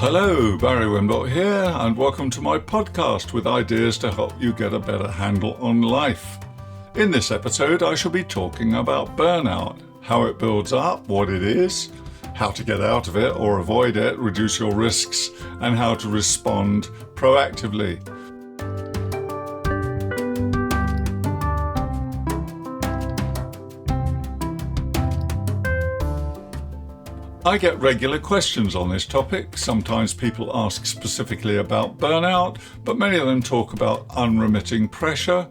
Hello, Barry Wimblott here, and welcome to my podcast with ideas to help you get a better handle on life. In this episode, I shall be talking about burnout, how it builds up, what it is, how to get out of it or avoid it, reduce your risks, and how to respond proactively. I get regular questions on this topic. Sometimes people ask specifically about burnout, but many of them talk about unremitting pressure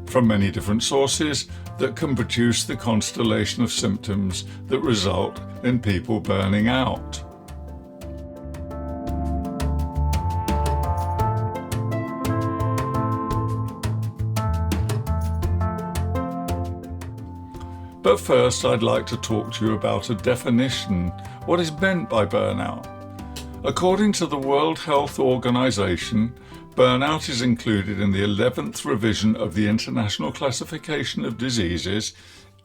from many different sources that can produce the constellation of symptoms that result in people burning out. But first, I'd like to talk to you about a definition, what is meant by burnout. According to the World Health Organization, burnout is included in the 11th revision of the International Classification of Diseases,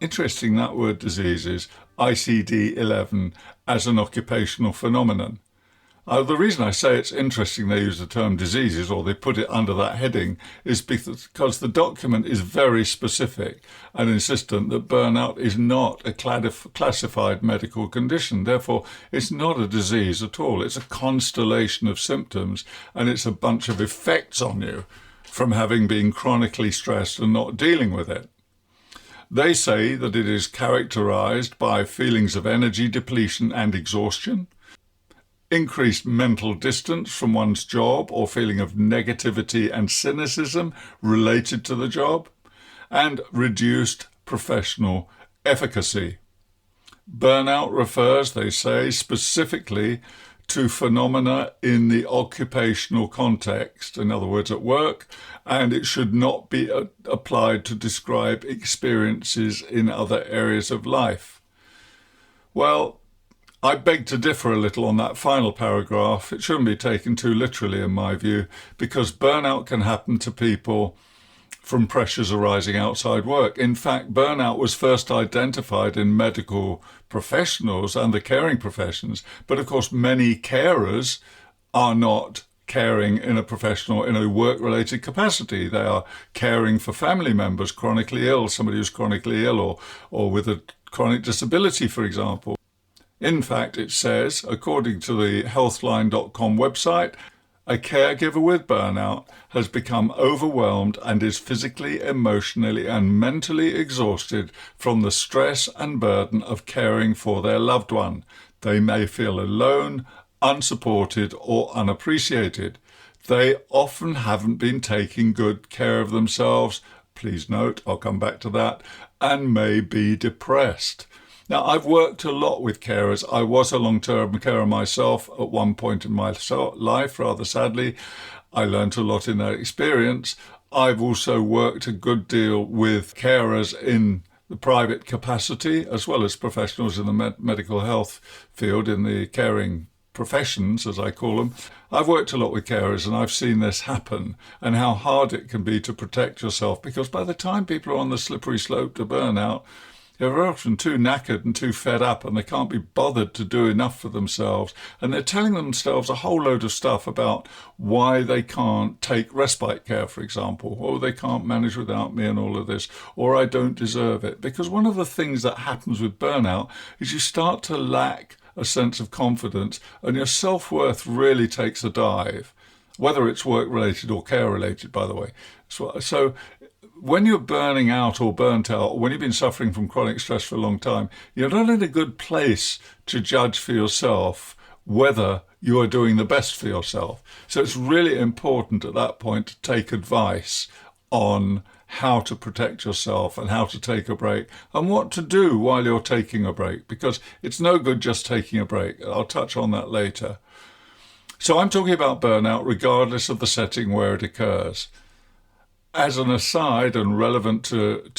interesting that word diseases, ICD-11, as an occupational phenomenon. The reason I say it's interesting they use the term diseases, or they put it under that heading, is because the document is very specific and insistent that burnout is not a classified medical condition. Therefore, it's not a disease at all. It's a constellation of symptoms, and it's a bunch of effects on you from having been chronically stressed and not dealing with it. They say that it is characterized by feelings of energy depletion and exhaustion, increased mental distance from one's job or feeling of negativity and cynicism related to the job, and reduced professional efficacy. Burnout refers, they say, specifically to phenomena in the occupational context, in other words, at work, and it should not be applied to describe experiences in other areas of life. Well, I beg to differ a little on that final paragraph. It shouldn't be taken too literally in my view, because burnout can happen to people from pressures arising outside work. In fact, burnout was first identified in medical professionals and the caring professions, but of course many carers are not caring in a work-related capacity. They are caring for family members chronically ill, somebody who's chronically ill or with a chronic disability, for example. In fact, it says, according to the healthline.com website, a caregiver with burnout has become overwhelmed and is physically, emotionally, and mentally exhausted from the stress and burden of caring for their loved one. They may feel alone, unsupported, or unappreciated. They often haven't been taking good care of themselves, please note, I'll come back to that, and may be depressed. Now, I've worked a lot with carers. I was a long-term carer myself at one point in my life, rather sadly. I learned a lot in that experience. I've also worked a good deal with carers in the private capacity, as well as professionals in the medical health field, in the caring professions, as I call them. I've worked a lot with carers, and I've seen this happen and how hard it can be to protect yourself, because by the time people are on the slippery slope to burnout, they're often too knackered and too fed up, and they can't be bothered to do enough for themselves. And they're telling themselves a whole load of stuff about why they can't take respite care, for example. Oh, they can't manage without me and all of this. Or I don't deserve it. Because one of the things that happens with burnout is you start to lack a sense of confidence, and your self-worth really takes a dive, whether it's work-related or care-related, by the way. So when you're burning out or burnt out, or when you've been suffering from chronic stress for a long time, you're not in a good place to judge for yourself whether you are doing the best for yourself. So it's really important at that point to take advice on how to protect yourself and how to take a break and what to do while you're taking a break, because it's no good just taking a break. I'll touch on that later. So I'm talking about burnout regardless of the setting where it occurs. As an aside and relevant to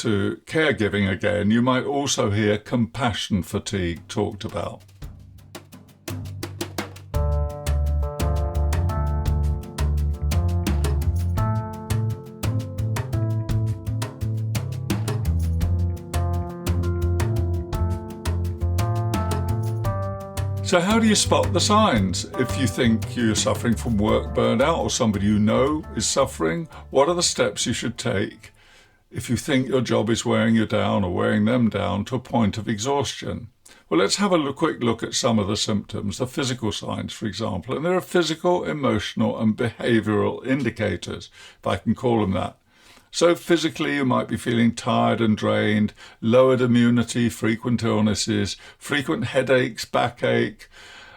caregiving again, you might also hear compassion fatigue talked about. So how do you spot the signs? If you think you're suffering from work burnout or somebody you know is suffering, what are the steps you should take if you think your job is wearing you down or wearing them down to a point of exhaustion? Well, let's have a quick look at some of the symptoms, the physical signs, for example. And there are physical, emotional, and behavioural indicators, if I can call them that. So physically, you might be feeling tired and drained, lowered immunity, frequent illnesses, frequent headaches, backache,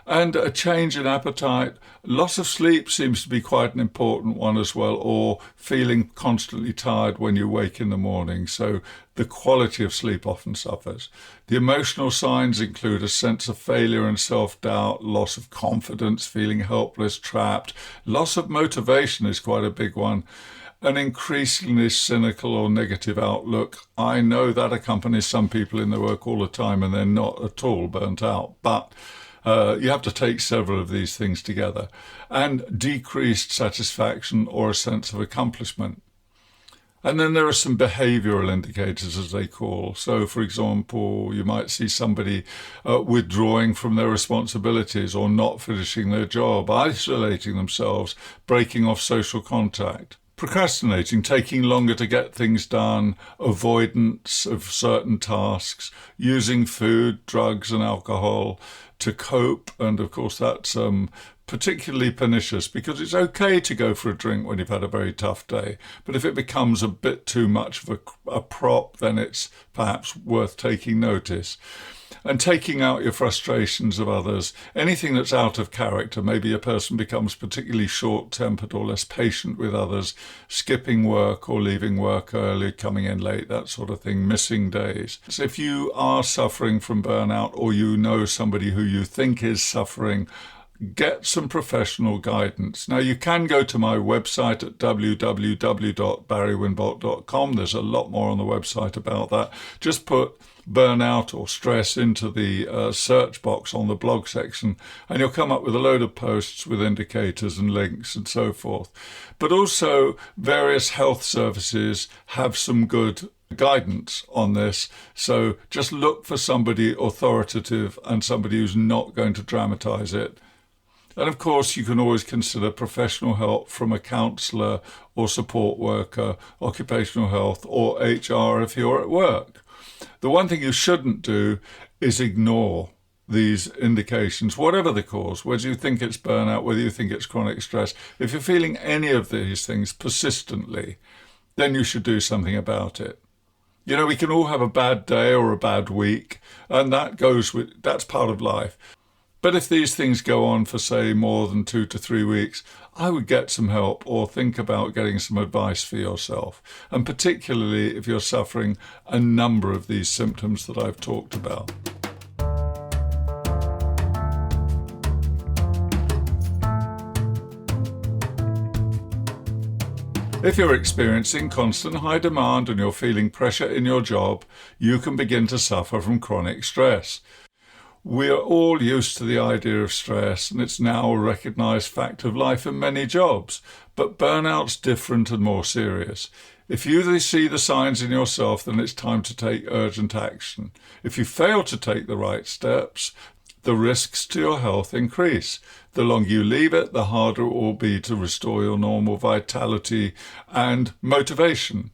and a change in appetite. Loss of sleep seems to be quite an important one as well, or feeling constantly tired when you wake in the morning. So the quality of sleep often suffers. The emotional signs include a sense of failure and self-doubt, loss of confidence, feeling helpless, trapped. Loss of motivation is quite a big one. An increasingly cynical or negative outlook. I know that accompanies some people in their work all the time and they're not at all burnt out, but you have to take several of these things together. And decreased satisfaction or a sense of accomplishment. And then there are some behavioural indicators, as they call. So, for example, you might see somebody withdrawing from their responsibilities or not finishing their job, isolating themselves, breaking off social contact. Procrastinating, taking longer to get things done, avoidance of certain tasks, using food, drugs and alcohol to cope. And of course that's particularly pernicious because it's okay to go for a drink when you've had a very tough day. But if it becomes a bit too much of a prop, then it's perhaps worth taking notice. And taking out your frustrations of others, anything that's out of character. Maybe a person becomes particularly short-tempered or less patient with others, skipping work or leaving work early, coming in late, that sort of thing, missing days. So if you are suffering from burnout or you know somebody who you think is suffering, get some professional guidance. Now, you can go to my website at www.barrywinbolt.com. There's a lot more on the website about that. Just put burnout or stress into the search box on the blog section and you'll come up with a load of posts with indicators and links and so forth. But also various health services have some good guidance on this. So just look for somebody authoritative and somebody who's not going to dramatize it. And of course, you can always consider professional help from a counsellor or support worker, occupational health or HR if you're at work. The one thing you shouldn't do is ignore these indications, whatever the cause, whether you think it's burnout, whether you think it's chronic stress. If you're feeling any of these things persistently, then you should do something about it. You know, we can all have a bad day or a bad week, and that's part of life. But if these things go on for, say, more than 2 to 3 weeks, I would get some help or think about getting some advice for yourself. And particularly if you're suffering a number of these symptoms that I've talked about. If you're experiencing constant high demand and you're feeling pressure in your job, you can begin to suffer from chronic stress. We're all used to the idea of stress, and it's now a recognised fact of life in many jobs. But burnout's different and more serious. If you see the signs in yourself, then it's time to take urgent action. If you fail to take the right steps, the risks to your health increase. The longer you leave it, the harder it will be to restore your normal vitality and motivation.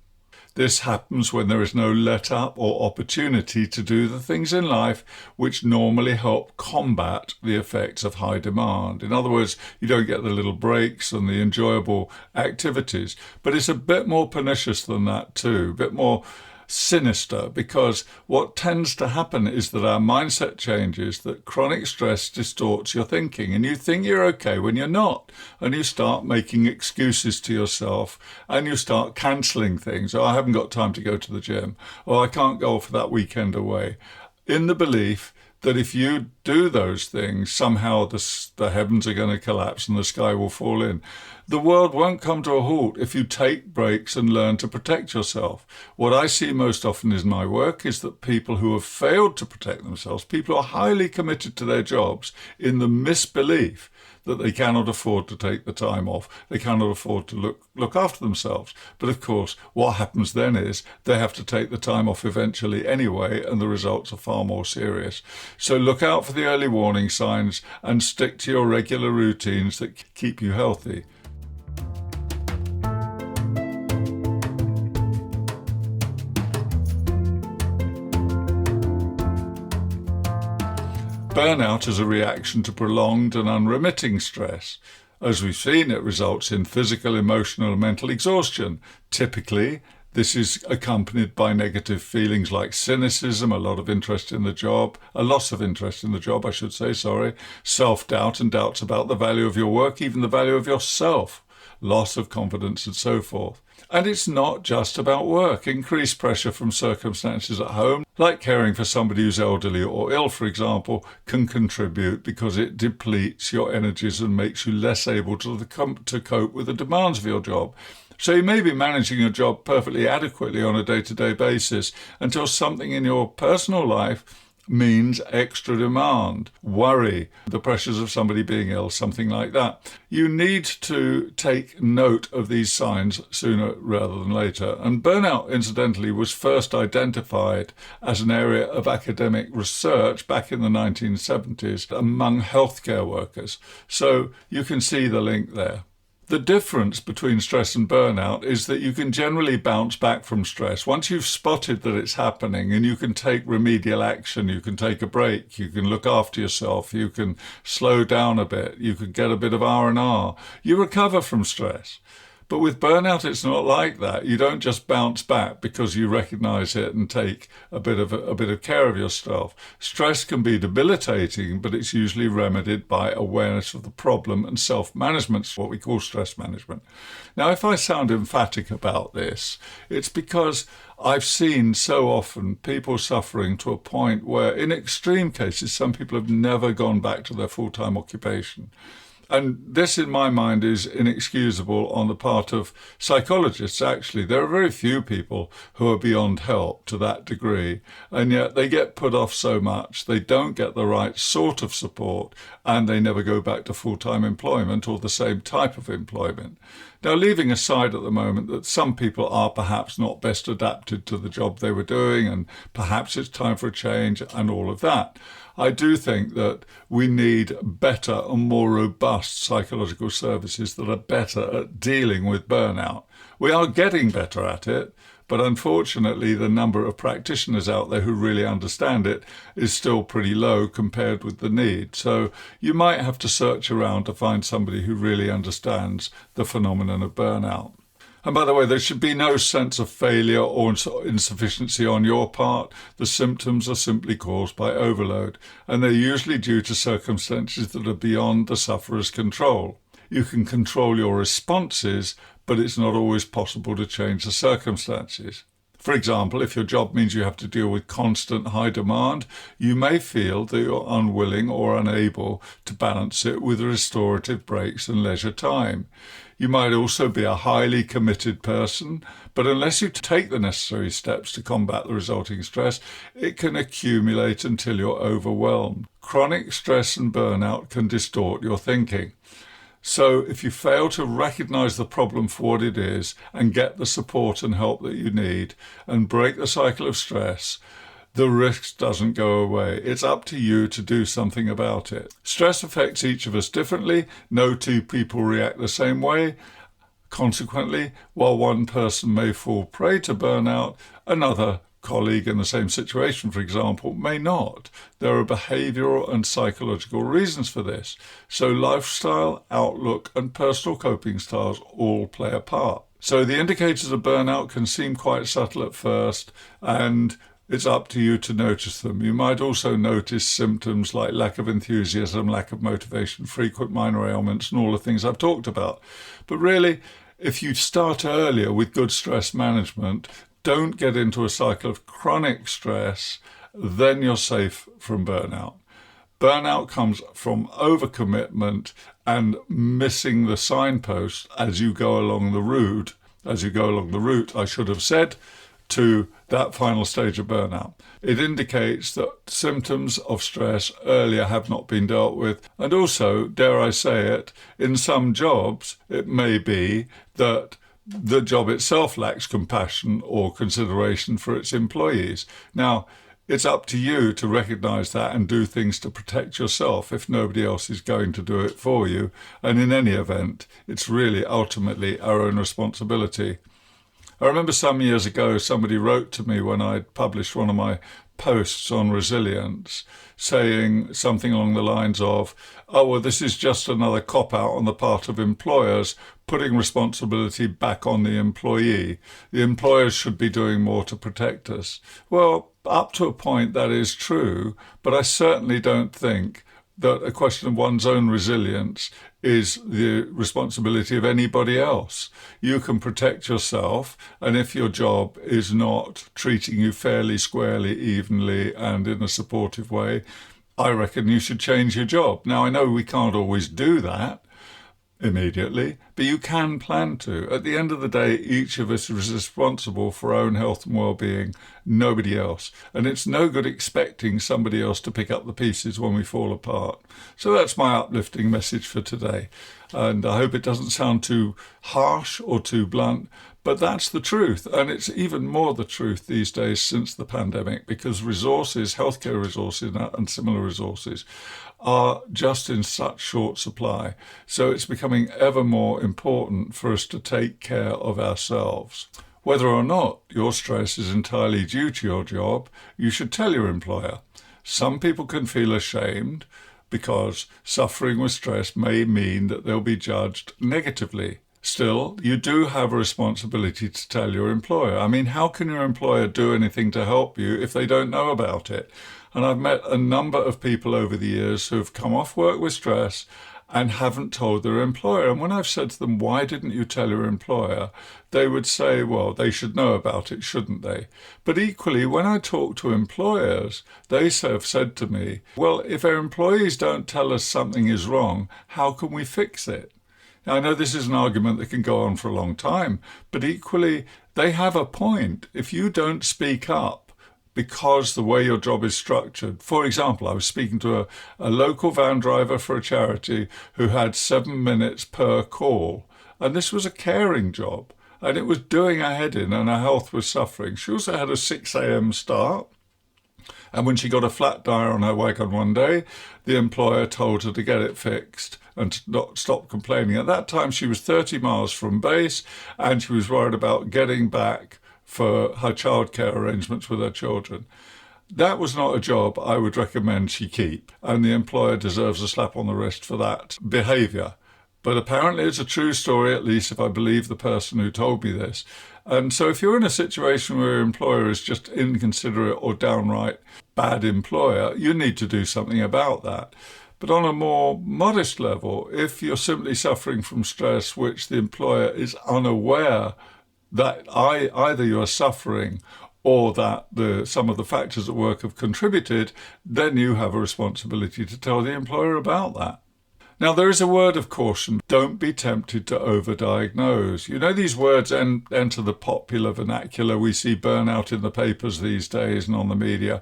This happens when there is no let-up or opportunity to do the things in life which normally help combat the effects of high demand. In other words, you don't get the little breaks and the enjoyable activities. But it's a bit more pernicious than that too, a bit more sinister, because what tends to happen is that our mindset changes, that chronic stress distorts your thinking, and you think you're okay when you're not, and you start making excuses to yourself, and you start cancelling things. Oh, I haven't got time to go to the gym, or I can't go for that weekend away, in the belief that if you do those things, somehow the heavens are going to collapse and the sky will fall in. The world won't come to a halt if you take breaks and learn to protect yourself. What I see most often in my work is that people who have failed to protect themselves, people who are highly committed to their jobs, in the misbelief that they cannot afford to take the time off. They cannot afford to look after themselves. But of course, what happens then is they have to take the time off eventually anyway, and the results are far more serious. So look out for the early warning signs and stick to your regular routines that keep you healthy. Burnout is a reaction to prolonged and unremitting stress. As we've seen, it results in physical, emotional, and mental exhaustion. Typically, this is accompanied by negative feelings like cynicism, a loss of interest in the job, self-doubt and doubts about the value of your work, even the value of yourself, loss of confidence, and so forth. And it's not just about work. Increased pressure from circumstances at home, like caring for somebody who's elderly or ill, for example, can contribute because it depletes your energies and makes you less able to cope with the demands of your job. So you may be managing your job perfectly adequately on a day-to-day basis until something in your personal life means extra demand, worry, the pressures of somebody being ill, something like that. You need to take note of these signs sooner rather than later. And burnout, incidentally, was first identified as an area of academic research back in the 1970s among healthcare workers. So you can see the link there. The difference between stress and burnout is that you can generally bounce back from stress. Once you've spotted that it's happening and you can take remedial action, you can take a break, you can look after yourself, you can slow down a bit, you can get a bit of R&R, you recover from stress. But with burnout, it's not like that. You don't just bounce back because you recognize it and take a bit of care of yourself. Stress can be debilitating, but it's usually remedied by awareness of the problem and self-management, what we call stress management. Now, if I sound emphatic about this, it's because I've seen so often people suffering to a point where, in extreme cases, some people have never gone back to their full-time occupation. And this, in my mind, is inexcusable on the part of psychologists, actually. There are very few people who are beyond help to that degree, and yet they get put off so much, they don't get the right sort of support, and they never go back to full-time employment or the same type of employment. Now, leaving aside at the moment that some people are perhaps not best adapted to the job they were doing, and perhaps it's time for a change and all of that, I do think that we need better and more robust psychological services that are better at dealing with burnout. We are getting better at it, but unfortunately the number of practitioners out there who really understand it is still pretty low compared with the need. So you might have to search around to find somebody who really understands the phenomenon of burnout. And by the way, there should be no sense of failure or insufficiency on your part. The symptoms are simply caused by overload, and they're usually due to circumstances that are beyond the sufferer's control. You can control your responses, but it's not always possible to change the circumstances. For example, if your job means you have to deal with constant high demand, you may feel that you're unwilling or unable to balance it with restorative breaks and leisure time. You might also be a highly committed person, but unless you take the necessary steps to combat the resulting stress, it can accumulate until you're overwhelmed. Chronic stress and burnout can distort your thinking. So if you fail to recognize the problem for what it is and get the support and help that you need and break the cycle of stress, the risk doesn't go away. It's up to you to do something about it. Stress affects each of us differently. No two people react the same way. Consequently, while one person may fall prey to burnout, another colleague in the same situation, for example, may not. There are behavioral and psychological reasons for this. So lifestyle, outlook, and personal coping styles all play a part. So the indicators of burnout can seem quite subtle at first, and it's up to you to notice them. You might also notice symptoms like lack of enthusiasm, lack of motivation, frequent minor ailments, and all the things I've talked about. But really, if you start earlier with good stress management, don't get into a cycle of chronic stress, then you're safe from burnout. Burnout comes from overcommitment and missing the signpost as you go along the route. I should have said, to that final stage of burnout. It indicates that symptoms of stress earlier have not been dealt with. And also, dare I say it, in some jobs, it may be that the job itself lacks compassion or consideration for its employees. Now, it's up to you to recognize that and do things to protect yourself if nobody else is going to do it for you. And in any event, it's really ultimately our own responsibility. I remember some years ago, somebody wrote to me when I'd published one of my posts on resilience, saying something along the lines of, oh, well, this is just another cop-out on the part of employers, putting responsibility back on the employee. The employers should be doing more to protect us. Well, up to a point that is true, but I certainly don't think that a question of one's own resilience is the responsibility of anybody else. You can protect yourself, and if your job is not treating you fairly, squarely, evenly, and in a supportive way, I reckon you should change your job. Now, I know we can't always do that immediately, but you can plan to. At the end of the day, each of us is responsible for our own health and well-being, nobody else. And it's no good expecting somebody else to pick up the pieces when we fall apart. So that's my uplifting message for today. And I hope it doesn't sound too harsh or too blunt, but that's the truth. And it's even more the truth these days since the pandemic, because resources, healthcare resources and similar resources, are just in such short supply. So it's becoming ever more important for us to take care of ourselves. Whether or not your stress is entirely due to your job, you should tell your employer. Some people can feel ashamed because suffering with stress may mean that they'll be judged negatively. Still, you do have a responsibility to tell your employer. I mean, how can your employer do anything to help you if they don't know about it? And I've met a number of people over the years who've come off work with stress and haven't told their employer. And when I've said to them, why didn't you tell your employer? They would say, well, they should know about it, shouldn't they? But equally, when I talk to employers, they have said to me, well, if our employees don't tell us something is wrong, how can we fix it? Now, I know this is an argument that can go on for a long time, but equally, they have a point. If you don't speak up, because the way your job is structured. For example, I was speaking to a local van driver for a charity who had 7 minutes per call. And this was a caring job. And it was doing her head in and her health was suffering. She also had a 6 a.m. start. And when she got a flat tire on her wagon one day, the employer told her to get it fixed and to not stop complaining. At that time, she was 30 miles from base and she was worried about getting back for her childcare arrangements with her children. That was not a job I would recommend she keep, and the employer deserves a slap on the wrist for that behaviour. But apparently it's a true story, at least if I believe the person who told me this. And so if you're in a situation where your employer is just inconsiderate or downright bad employer, you need to do something about that. But on a more modest level, if you're simply suffering from stress which the employer is unaware that either you are suffering or that some of the factors at work have contributed, then you have a responsibility to tell the employer about that. Now, there is a word of caution. Don't be tempted to overdiagnose. You know, these words enter the popular vernacular. We see burnout in the papers these days and on the media.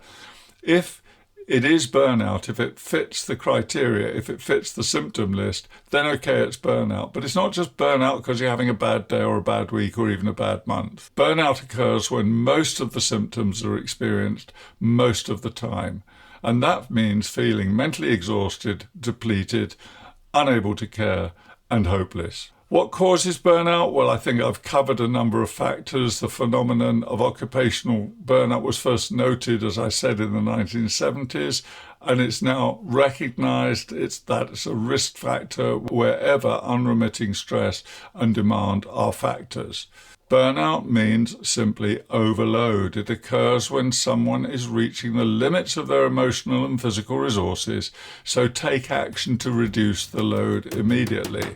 If it is burnout, if it fits the criteria, if it fits the symptom list, then okay, it's burnout. But it's not just burnout because you're having a bad day or a bad week or even a bad month. Burnout occurs when most of the symptoms are experienced most of the time. And that means feeling mentally exhausted, depleted, unable to care, and hopeless. What causes burnout? Well, I think I've covered a number of factors. The phenomenon of occupational burnout was first noted, as I said, in the 1970s, and it's now recognized that it's a risk factor wherever unremitting stress and demand are factors. Burnout means simply overload. It occurs when someone is reaching the limits of their emotional and physical resources, so take action to reduce the load immediately.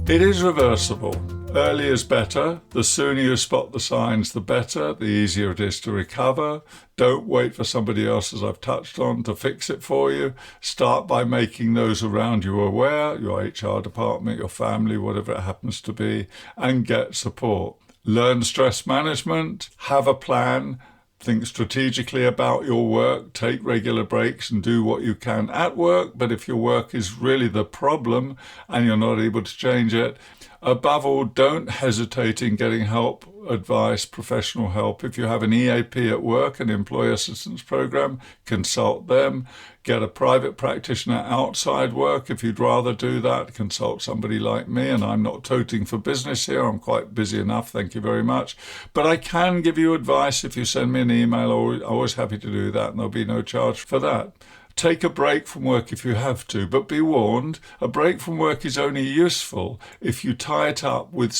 It is reversible, Early is better. The sooner you spot the signs, the better, the easier it is to recover. Don't wait for somebody else, as I've touched on, to fix it for you. Start by making those around you aware, your HR department, your family, whatever it happens to be, and get support. Learn stress management, have a plan, think strategically about your work, take regular breaks and do what you can at work. But if your work is really the problem and you're not able to change it, above all, don't hesitate in getting help, advice, professional help. If you have an EAP at work, an employee assistance program, consult them. Get a private practitioner outside work. If you'd rather do that, consult somebody like me. And I'm not toting for business here. I'm quite busy enough. Thank you very much. But I can give you advice if you send me an email. I'm always happy to do that, and there'll be no charge for that. Take a break from work if you have to, but be warned, a break from work is only useful if you tie it up with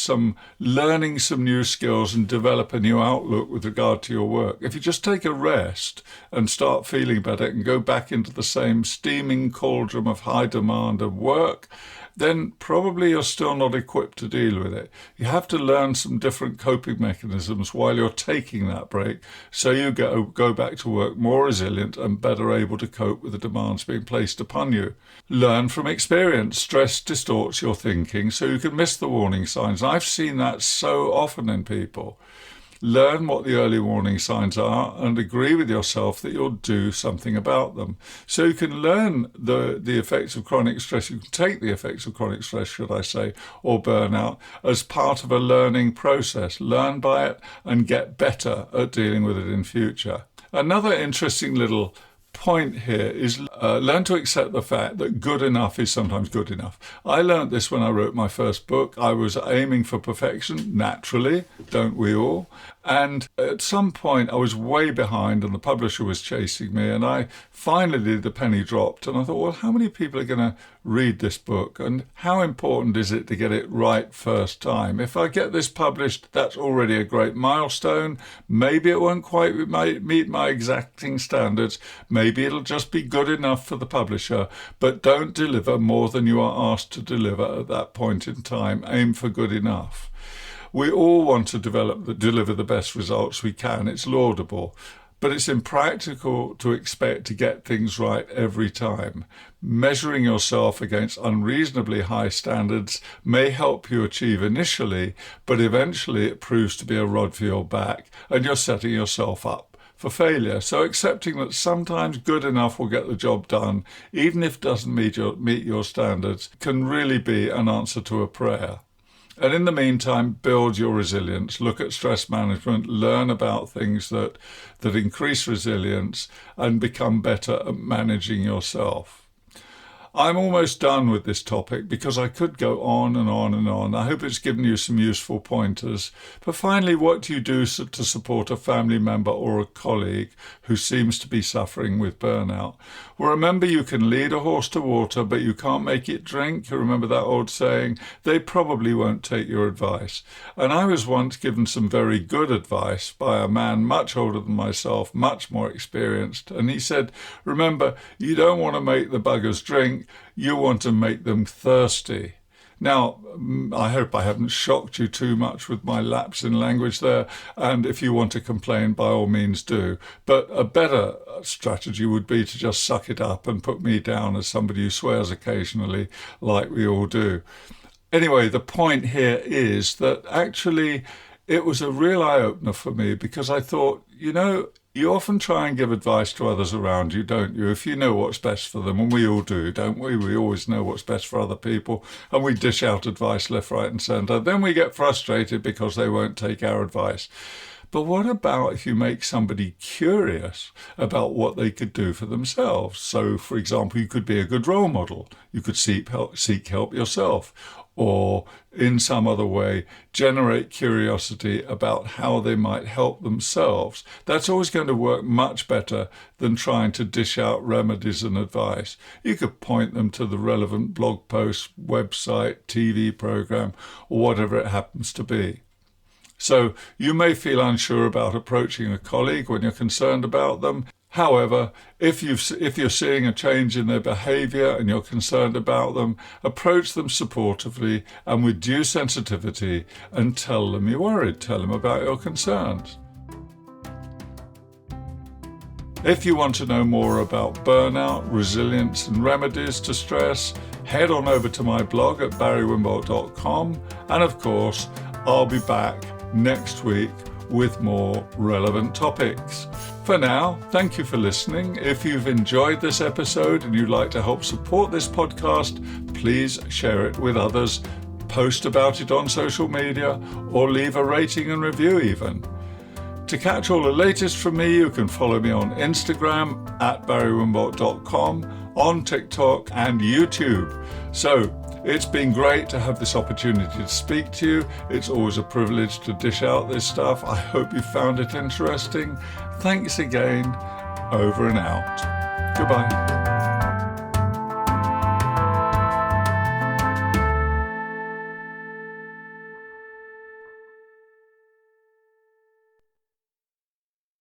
learning some new skills and develop a new outlook with regard to your work. If you just take a rest and start feeling better and go back into the same steaming cauldron of high demand of work, then probably you're still not equipped to deal with it. You have to learn some different coping mechanisms while you're taking that break, so you go back to work more resilient and better able to cope with the demands being placed upon you. Learn from experience. Stress distorts your thinking, so you can miss the warning signs. I've seen that so often in people. Learn what the early warning signs are and agree with yourself that you'll do something about them. So you can learn the effects of chronic stress, you can take the effects of chronic stress, should I say, or burnout as part of a learning process. Learn by it and get better at dealing with it in future. Another interesting little point here is learn to accept the fact that good enough is sometimes good enough. I learned this when I wrote my first book. I was aiming for perfection, naturally, don't we all? And at some point I was way behind and the publisher was chasing me, and finally the penny dropped and I thought, well, how many people are going to read this book, and how important is it to get it right first time? If I get this published, that's already a great milestone. Maybe it won't quite meet my exacting standards. Maybe it'll just be good enough for the publisher, but don't deliver more than you are asked to deliver at that point in time. Aim for good enough. We all want to deliver the best results we can. It's laudable. But it's impractical to expect to get things right every time. Measuring yourself against unreasonably high standards may help you achieve initially, but eventually it proves to be a rod for your back and you're setting yourself up for failure. So accepting that sometimes good enough will get the job done, even if it doesn't meet your standards, can really be an answer to a prayer. And in the meantime, build your resilience. Look at stress management, learn about things that increase resilience, and become better at managing yourself. I'm almost done with this topic because I could go on and on and on. I hope it's given you some useful pointers. But finally, what do you do to support a family member or a colleague who seems to be suffering with burnout? Well, remember, you can lead a horse to water, but you can't make it drink. You remember that old saying? They probably won't take your advice. And I was once given some very good advice by a man much older than myself, much more experienced. And he said, remember, you don't want to make the buggers drink. You want to make them thirsty. Now, I hope I haven't shocked you too much with my lapse in language there, and if you want to complain, by all means do. But a better strategy would be to just suck it up and put me down as somebody who swears occasionally, like we all do. Anyway, the point here is that actually it was a real eye-opener for me, because I thought, you often try and give advice to others around you, don't you? If you know what's best for them, and we all do, don't we? We always know what's best for other people, and we dish out advice left, right and centre. Then we get frustrated because they won't take our advice. But what about if you make somebody curious about what they could do for themselves? So, for example, you could be a good role model. You could seek help yourself, or in some other way generate curiosity about how they might help themselves. That's always going to work much better than trying to dish out remedies and advice. You could point them to the relevant blog post, website, TV program, or whatever it happens to be. So you may feel unsure about approaching a colleague when you're concerned about them. However, if you're seeing a change in their behaviour and you're concerned about them, approach them supportively and with due sensitivity and tell them you're worried. Tell them about your concerns. If you want to know more about burnout, resilience and remedies to stress, head on over to my blog at barrywimbolt.com, and of course, I'll be back next week with more relevant topics. For now, thank you for listening. If you've enjoyed this episode and you'd like to help support this podcast, please share it with others, post about it on social media, or leave a rating and review even. To catch all the latest from me, you can follow me on Instagram at barrywimbolt.com, on TikTok and YouTube. So, it's been great to have this opportunity to speak to you. It's always a privilege to dish out this stuff. I hope you found it interesting. Thanks again. Over and out. Goodbye.